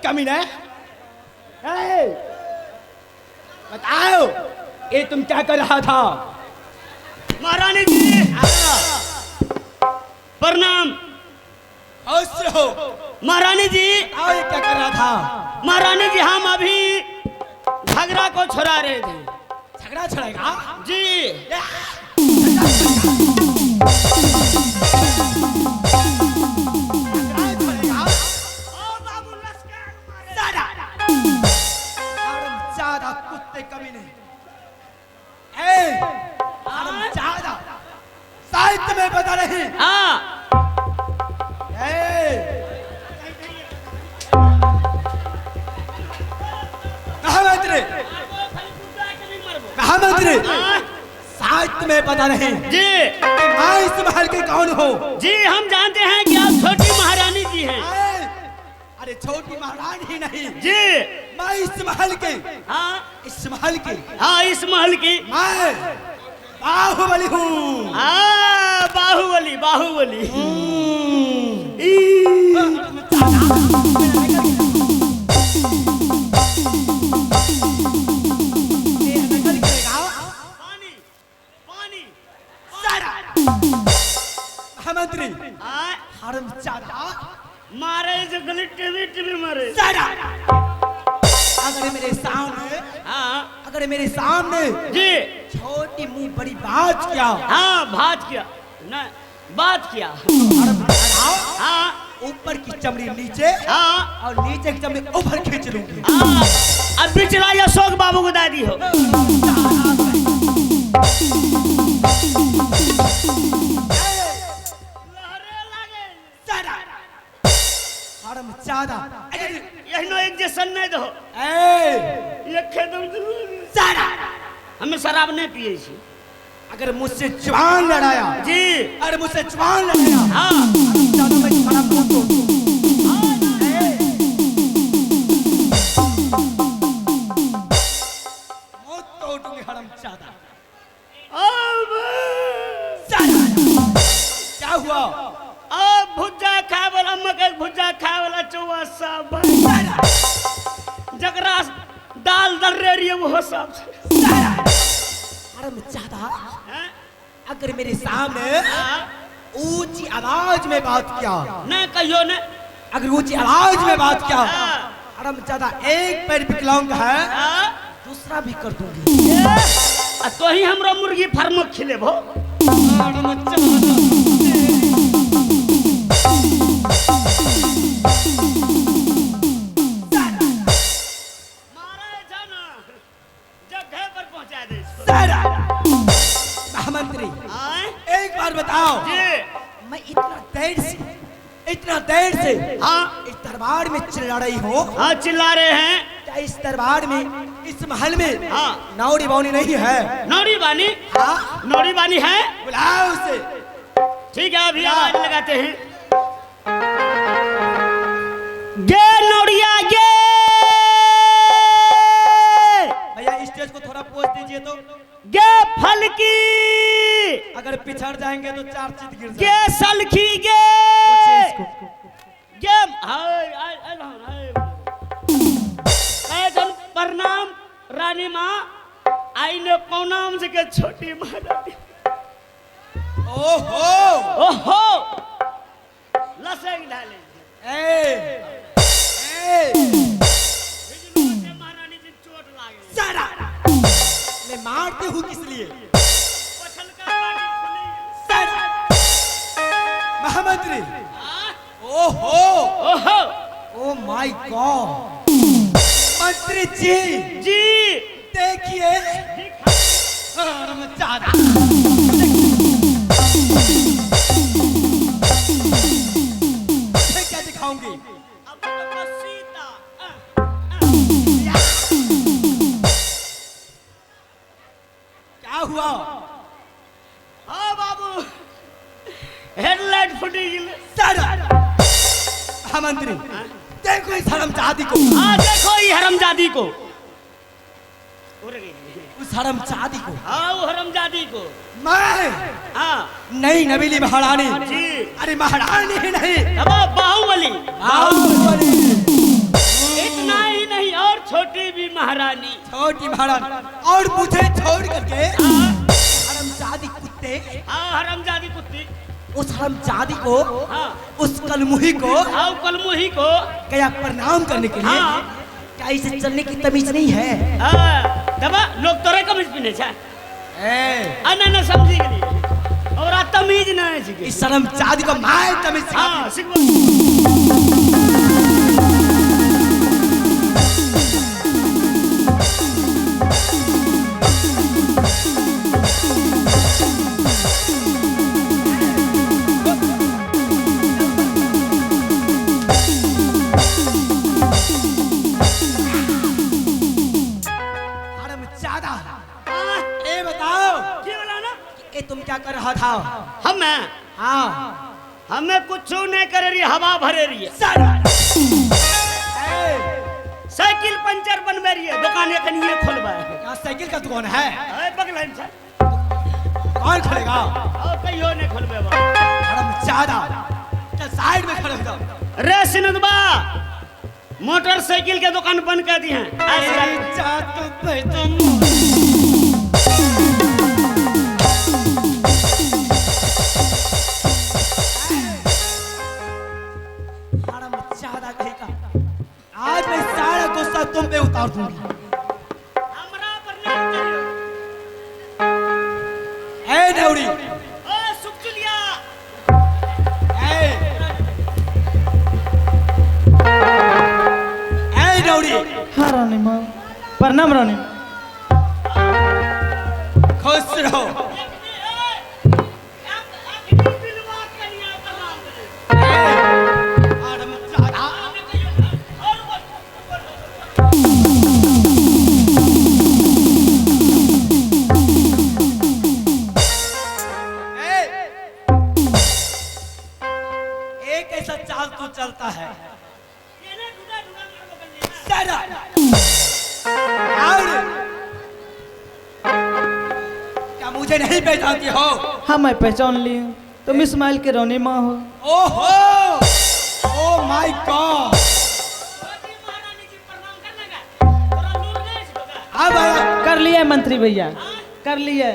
कमीने, बताओ ये तुम क्या कर रहा था? महारानी जी प्रणाम। खुश रहो। महारानी जी आओ, ये क्या कर रहा था? महारानी जी हम अभी झगड़ा को छुड़ा रहे थे। झगड़ा छड़ेगा जी। कुत्ते कमीने, साहित्य में बता रहे। हाँ महामंत्री, महामंत्री साहित्य में बता रहे जी। मैं इस महल के कौन हो? जी हम जानते हैं कि आप छोटी महारानी जी हैं। अरे छोटी महारानी नहीं जी, मैं इस महल के, हाँ इस महल के, हाँ इस महल की मैं बाहुबली हूँ। हाँ बाहुबली, बाहुबली। पानी पानी महामंत्री हाँ हरामजादा, मारे जो गली टीवी टीवी मारे। अगर मेरे सामने, हाँ अगर मेरे सामने जी, छोटी मुंह बड़ी बात किया, हाँ बात किया ना, बात किया। हाँ ऊपर की चमड़ी नीचे, हाँ और नीचे की चमड़ी ऊपर खींच लूंगी। हाँ अब बिचला अशोक बाबू को दादी हो। हरामजादा, यही एक जैसन नहीं दो। ये खेदम हमें शराब नहीं पिए छी। अगर मुझसे जवान लड़ाया जी, अरे मुझसे जवान लड़ाया, हाँ हरामजादा मैं तुम्हारा मुंह तोड़ दूंगी। हरामजादा क्या हुआ? अब भुज्जा खाए वाला, मकई भुज्जा खाए वाला चौवा सब जगरा दाल दल रही है वो सब। हरामजादा, अगर मेरे सामने ऊंची आवाज में बात किया, नहीं कहियो ने, अगर ऊंची आवाज में बात किया, हरामजादा एक पैर विकलांग है, दूसरा भी कर दूंगी। तो ही हमरा मुर्गी फार्म खिले भो। महामंत्री एक बार बताओ, मैं इतना देर से हाँ इस दरबार में चिल्ला रही हूँ, हाँ चिल्ला रहे हैं। क्या इस दरबार में, इस महल में हाँ नौड़ी बावनी नहीं है? नौड़ी बानी, हाँ नौड़ी बानी है। बुलाओ उसे। ठीक है अभी आवाज लगाते हैं। गे नौड़िया गे। भैया स्टेज को थोड़ा पोज दीजिए तो। गे फलकी, अगर पिछड़ जाएंगे तो चार चीज गिर गे जाएंगे। सलखी गे। गे प्रणाम रानी माँ, आईने प्रणाम से के छोटी महारानी। ओहो ओहो लसेग डाले। महारानी जी चोट लागे। मैं मारती हूँ किस लिए? पछल का पानी महामंत्री, खुले। ओहो ओहो ओ माय गॉड, मंत्री जी जी देखिए। हरामजादा, मैं क्या दिखाऊंगी? अब तो सीता क्या हुआ? हाँ बाबू हेडलाइट फटी गई। महामंत्री देखो इस हरामजादी को, हाँ देखो ये हरमजादी को, उस हरामजादी को। हाँ वो हरमजादी को। मैं हाँ नहीं नबीली महारानी जी, अरे महारानी ही नहीं, अब बाहुबली। बाहुबली छोटी भी महारानी। छोटी महारानी और मुझे छोड़ करके हरामजादी कुत्ते। हाँ हरामजादी कुत्ती। उस हरामजादी को, हाँ उस कलमुही को, हाँ कलमुही को क्या प्रणाम करने के लिए क्या इसे चलने की तमीज नहीं है? दबा लोग तोरे कमीज पहने छे। ना समझी गली और आ तमीज ना है जी। इस हरामजादी को मैं तमीज सिखा। हाँ सिखवा। तुम क्या कर रहा था? हमें हाँ हमें कुछ नहीं कर रही, हवा भरे रही है। साइकिल पंचर बनवा रही है, दुकान एक नहीं खोलवा है। यहाँ साइकिल का दुकान है? बगल से कौन खोलेगा? और कहियो नहीं खोलवे। हरामजादा चल साइड में खड़े हो जाओ। रे सिनदबा मोटरसाइकिल के दुकान बंद कर दी हैं। आज मैं सारा गुस्सा तुम पे उतार दूंगी। हमरा पर नहीं करियो। ए नौरी, ओ सुखचुलिया, ए नौरी। हाँ रानी माँ, प्रणाम रानी। खुश रहो। चलता है क्या मुझे नहीं पहचानती हो? हाँ मैं पहचान ली हूँ, तुम इस्माइल के रोनी माँ हो। ओहो, ओ माय गॉड। अब कर लिया मंत्री भैया, कर लिया।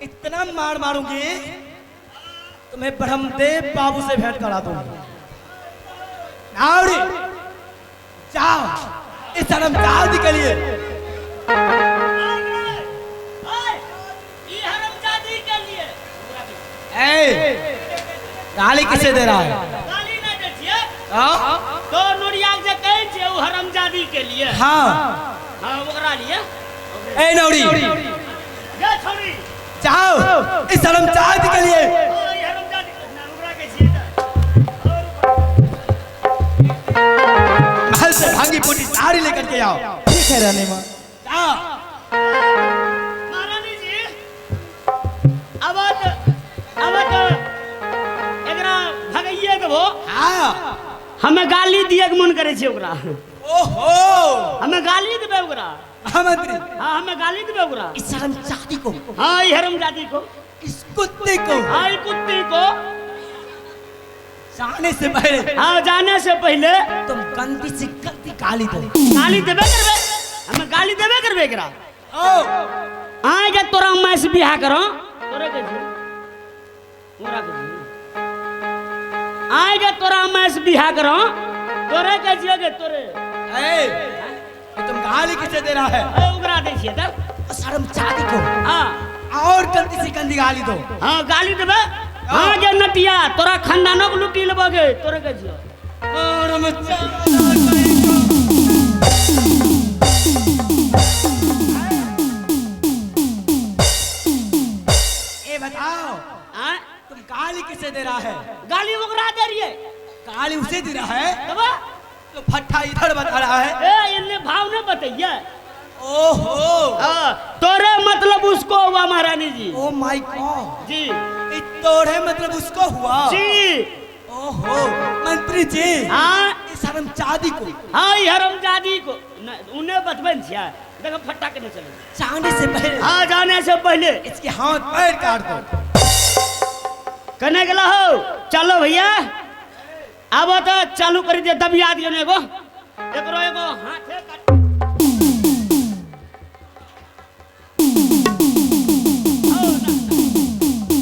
इतना मार मारूंगी तुम्हें ब्रह्मदेव बाबू से भेंट करा दूंगी। नाउरी जाओ इस हरामजादी के लिए। गाली किसे दे रहा है? गाली नहीं देतिए तो नोरिया से कहे छे वो हरामजादी के लिए। हाँ हाँ ओकरा लिए। ए नौरी जा छोड़ी जाओ इस हरामजादी के लिए। ओए हरामजादी ना ओकरा के छिए। महल से भांगी पूरी साड़ी लेकर के आओ। ठीक है रानी माँ। जाओ। महारानी जी अब एकरा भगैये देबो। हाँ हमें गाली दिए के मन करे छे ओकरा। ओहो हमें गाली देबे ओकरा। महामंत्री हाँ हमें गाली देबे ओकरा। इस हरामजादी को, हाँ ये हरामजादी को, इस कुत्ते को, हाँ ये कुत्ते को जाने से पहले, हाँ जाने से पहले तुम गंदी से गंदी गाली दो। गाली देबे करबे, हमें गाली देबे करबे एकरा। ओ आगे तोरा मैं से बियाह करो तोरे के छी मोरा के छी। आगे तोरा मैं से बियाह करो तोरे के जियोगे तोरे। ए ये तुम गाली किसे दे रहा है? उगरा दे छिए तब उस हरामजादी को हाँ और गंदी से गंदी गाली दो। हाँ गाली देबे। हाँ गे नटिया तोरा खानदानों को लूटी लेबोगे तोरे के जियो। ए बताओ तुम गाली किसे दे रहा है? गाली उगरा दे रही है। गाली उसे दे रहा है तब तो फट्टा इधर बता रहा है। ए इन्ने भाव न बताइए। ओहो तोरे मतलब उसको हुआ महारानी जी। ओ माय गॉड जी तोरे मतलब उसको हुआ जी। ओहो मंत्री जी हाँ इस हरामजादी को, हाँ ये हरामजादी को उन्हें बतबन छिया देखो फट्टा के न चले जाने से पहले हाँ जाने से पहले इसके हाथ पैर काट दो। कने गेला हो चलो भैया अब तो चालू कर दिया दबिया दियो एगो एगो हाथे काट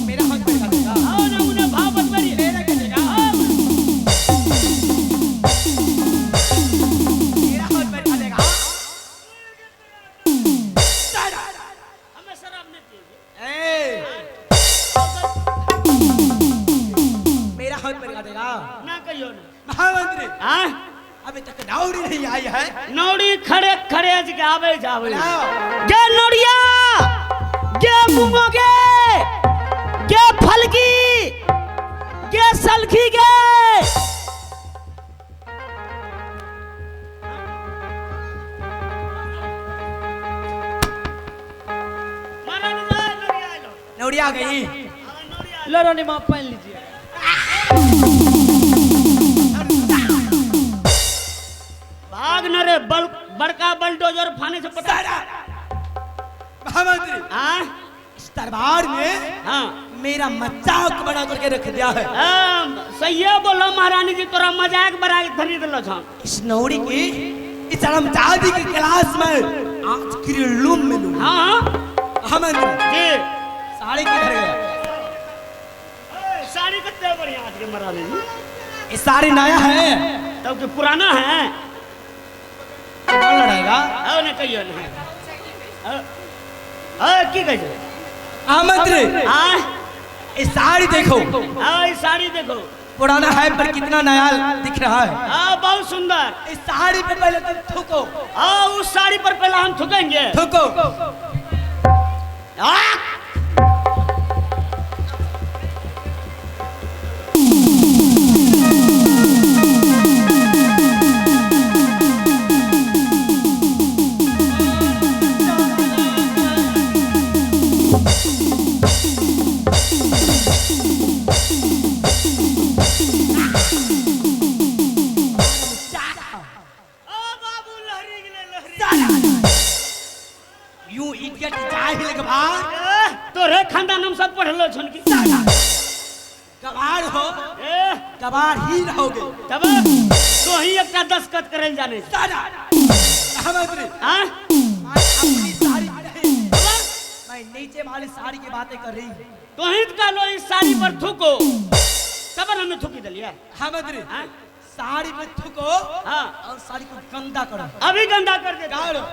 मेरा हाथ पैर काटेगा। आओ ना उन्हें भाव मत करिए मेरा कटेगा। मेरा हाथ पैर काटेगा। हमें शराब नहीं पिएंगे ए, मेरा हाथ पैर काटेगा। ना कहियो ना महामंत्री हाँ अभी तक नौड़ी नहीं आई है। नौड़ी खड़े खड़े आज के आवे जावे लाओ। गे नौड़िया गे मुंगोगे गे फलकी गे सलखी गे नौड़ी आ गई। लो रानी माँ पहन लीजिए। भाग न रे बड़का बलडोजर फाने से पता महामंत्री हाँ इस दरबार में हाँ मेरा मजाक बना करके रख दिया है। सही है बोलो महारानी जी तोरा मजाक बना के खरीद लो छा इस नौड़ी की इस हरामजादी की क्लास में आज किरलूम में लूं। हाँ महामंत्री जी साड़ी किधर गया? साड़ी कितने बढ़िया आज के महारानी जी ये साड़ी नया है तब के पुराना है कौन लड़ाएगा? आओ ने कहियो ने की कह छै महामंत्री हाँ ये साड़ी देखो आओ ये साड़ी देखो पुराना है पर कितना नया दिख रहा है। हाँ बहुत सुंदर इस साड़ी पे पहले तुम थूको हाँ उस साड़ी पर पहले हम थूकेंगे थूको। यूं इडियट जाहिल गवार तोरे खानदान हम सब पढ़लो छन की गवार हो ए गवार ही रहोगे। तब तो ही एकटा दस्खत करल जाने छै महामंत्री हां अपनी साड़ी नहीं मैं नीचे वाली साड़ी की बातें कर रही हूँ। तो ही का लो इस साड़ी पर थूको तब हमने थूकी दलिया महामंत्री हां साड़ी पे थूको हां और साड़ी को गंदा करो। अभी गंदा कर दे गाड़ो